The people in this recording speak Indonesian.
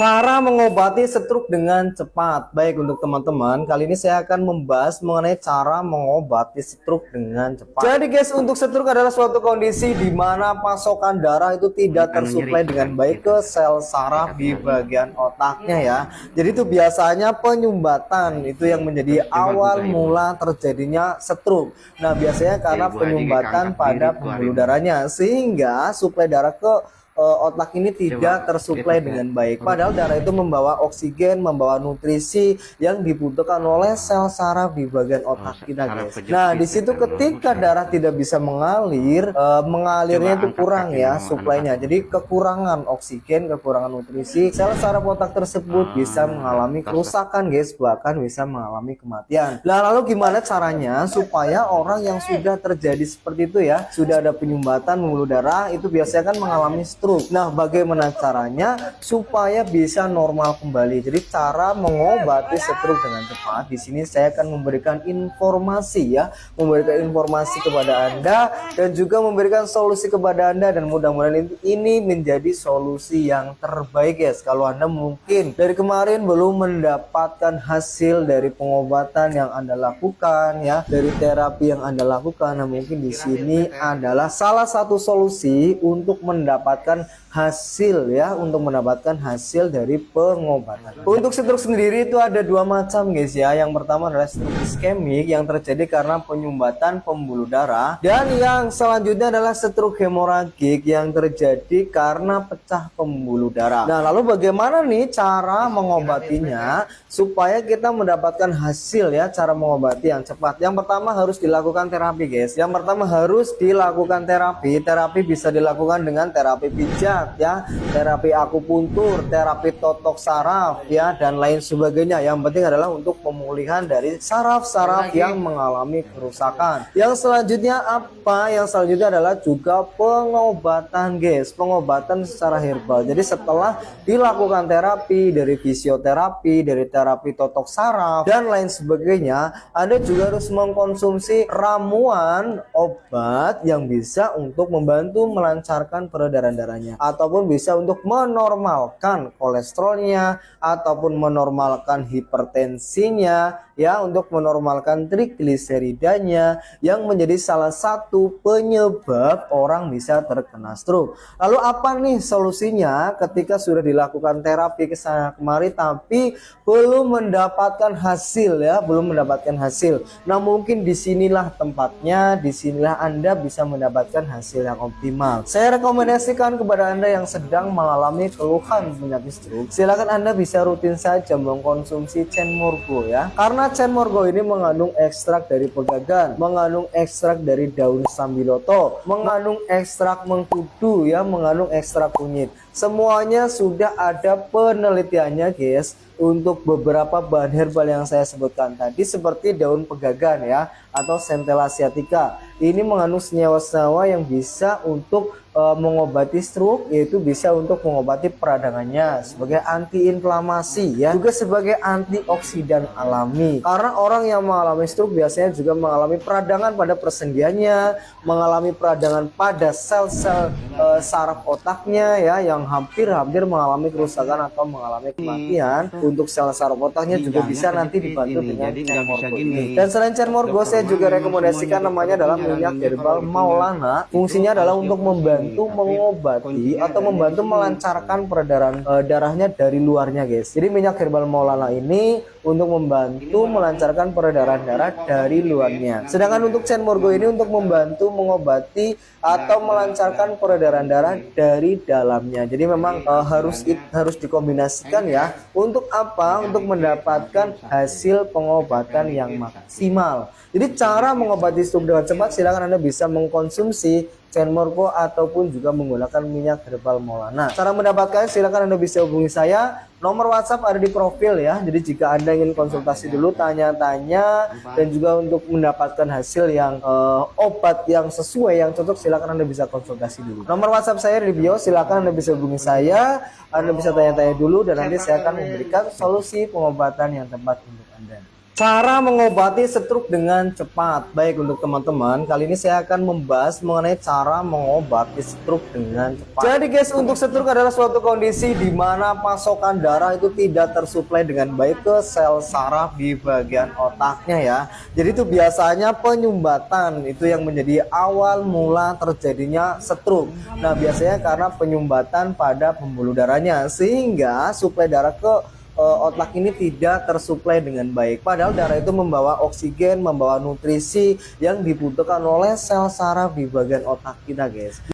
Cara mengobati stroke dengan cepat. Baik, untuk teman-teman, kali ini saya akan membahas mengenai cara mengobati stroke dengan cepat. Jadi guys, untuk stroke adalah suatu kondisi di mana pasokan darah itu tidak tersuplai dengan baik ke sel saraf di bagian otaknya ya. Jadi itu biasanya penyumbatan itu yang menjadi awal mula terjadinya stroke. Nah, biasanya karena penyumbatan pada pembuluh darahnya sehingga suplai darah ke otak ini tidak tersuplai dengan baik. Padahal darah itu membawa oksigen, membawa nutrisi yang dibutuhkan oleh sel saraf di bagian otak kita, guys. Nah, di situ ketika darah tidak bisa mengalir, mengalirnya itu kurang ya suplainya. Jadi kekurangan oksigen, kekurangan nutrisi, sel saraf otak tersebut bisa mengalami kerusakan, guys, bahkan bisa mengalami kematian. Nah, lalu gimana caranya supaya orang yang sudah terjadi seperti itu ya, sudah ada penyumbatan pembuluh darah, itu biasanya kan mengalami stroke. Nah, bagaimana caranya supaya bisa normal kembali? Jadi cara mengobati stroke dengan cepat. Di sini saya akan memberikan informasi ya, memberikan informasi kepada Anda dan juga memberikan solusi kepada Anda, dan mudah-mudahan ini menjadi solusi yang terbaik, guys. Kalau Anda mungkin dari kemarin belum mendapatkan hasil dari pengobatan yang Anda lakukan ya, dari terapi yang Anda lakukan, nah mungkin di sini adalah salah satu solusi untuk mendapatkan hasil ya, untuk mendapatkan hasil dari pengobatan. Untuk stroke sendiri itu ada dua macam, guys ya. Yang pertama adalah stroke iskemik yang terjadi karena penyumbatan pembuluh darah, dan yang selanjutnya adalah stroke hemoragik yang terjadi karena pecah pembuluh darah. Nah, lalu bagaimana nih cara mengobatinya supaya kita mendapatkan hasil ya, cara mengobati yang cepat? Yang pertama harus dilakukan terapi, guys. Yang pertama harus dilakukan terapi. Terapi bisa dilakukan dengan terapi pijat ya, terapi akupuntur, terapi totok saraf ya, dan lain sebagainya. Yang penting adalah untuk pemulihan dari saraf-saraf yang mengalami kerusakan. Yang selanjutnya apa? Yang selanjutnya adalah juga pengobatan, guys. Pengobatan secara herbal. Jadi setelah dilakukan terapi dari fisioterapi, dari terapi totok saraf dan lain sebagainya, Anda juga harus mengkonsumsi ramuan obat yang bisa untuk membantu melancarkan peredaran darahnya, ataupun bisa untuk menormalkan kolesterolnya, ataupun menormalkan hipertensinya ya, untuk menormalkan trigliseridanya yang menjadi salah satu penyebab orang bisa terkena stroke. Lalu apa nih solusinya ketika sudah dilakukan terapi kesana kemari tapi belum mendapatkan hasil ya, belum mendapatkan hasil? Nah, mungkin disinilah tempatnya, disinilah Anda bisa mendapatkan hasil yang optimal. Saya rekomendasikan kepada Anda yang sedang mengalami keluhan penyakit stroke, silakan Anda bisa rutin saja mengkonsumsi Cenmorgo ya, karena Cenmorgo ini mengandung ekstrak dari pegagan, mengandung ekstrak dari daun sambiloto, mengandung ekstrak mengkudu ya, mengandung ekstrak kunyit. Semuanya sudah ada penelitiannya, guys, untuk beberapa bahan herbal yang saya sebutkan tadi, seperti daun pegagan ya, atau Centella asiatica. Ini mengandung senyawa-senyawa yang bisa untuk mengobati stroke, yaitu bisa untuk mengobati peradangannya, sebagai antiinflamasi ya, juga sebagai antioksidan alami. Karena orang yang mengalami stroke biasanya juga mengalami peradangan pada persendiannya, mengalami peradangan pada sel-sel saraf otaknya ya, yang hampir mengalami kerusakan atau mengalami kematian. Untuk sel saraf otaknya juga bisa nanti dibantu dengan Cenmorgo ini. Dan selain Cenmorgo, saya juga rekomendasikan namanya adalah minyak herbal Maulana. Fungsinya adalah untuk membantu mengobati atau membantu melancarkan peredaran darahnya dari luarnya, guys. Jadi minyak herbal Maulana ini untuk membantu melancarkan peredaran darah dari luarnya. Sedangkan untuk Cenmorgo ini untuk membantu mengobati atau melancarkan peredaran darah dari dalamnya. Jadi memang harus dikombinasikan ya. Untuk apa? Untuk mendapatkan hasil pengobatan yang maksimal. Jadi cara mengobati stroke dengan cepat, silakan Anda bisa mengkonsumsi Cenmorgo ataupun juga menggunakan minyak herbal Maulana. Cara mendapatkan, silakan Anda bisa hubungi saya. Nomor WhatsApp ada di profil ya. Jadi jika Anda ingin konsultasi dulu, tanya-tanya, dan juga untuk mendapatkan hasil yang obat yang sesuai, yang cocok, silakan Anda bisa konsultasi dulu. Nomor WhatsApp saya di bio, silakan Anda bisa hubungi saya. Anda bisa tanya-tanya dulu dan nanti saya akan memberikan solusi pengobatan yang tepat untuk Anda. Cara mengobati stroke dengan cepat. Baik, untuk teman-teman, kali ini saya akan membahas mengenai cara mengobati stroke dengan cepat. Jadi guys, untuk stroke adalah suatu kondisi di mana pasokan darah itu tidak tersuplai dengan baik ke sel saraf di bagian otaknya ya. Jadi itu biasanya penyumbatan itu yang menjadi awal mula terjadinya stroke. Nah, biasanya karena penyumbatan pada pembuluh darahnya sehingga suplai darah ke otak ini tidak tersuplai dengan baik. Padahal darah itu membawa oksigen, membawa nutrisi yang dibutuhkan oleh sel saraf di bagian otak kita guys.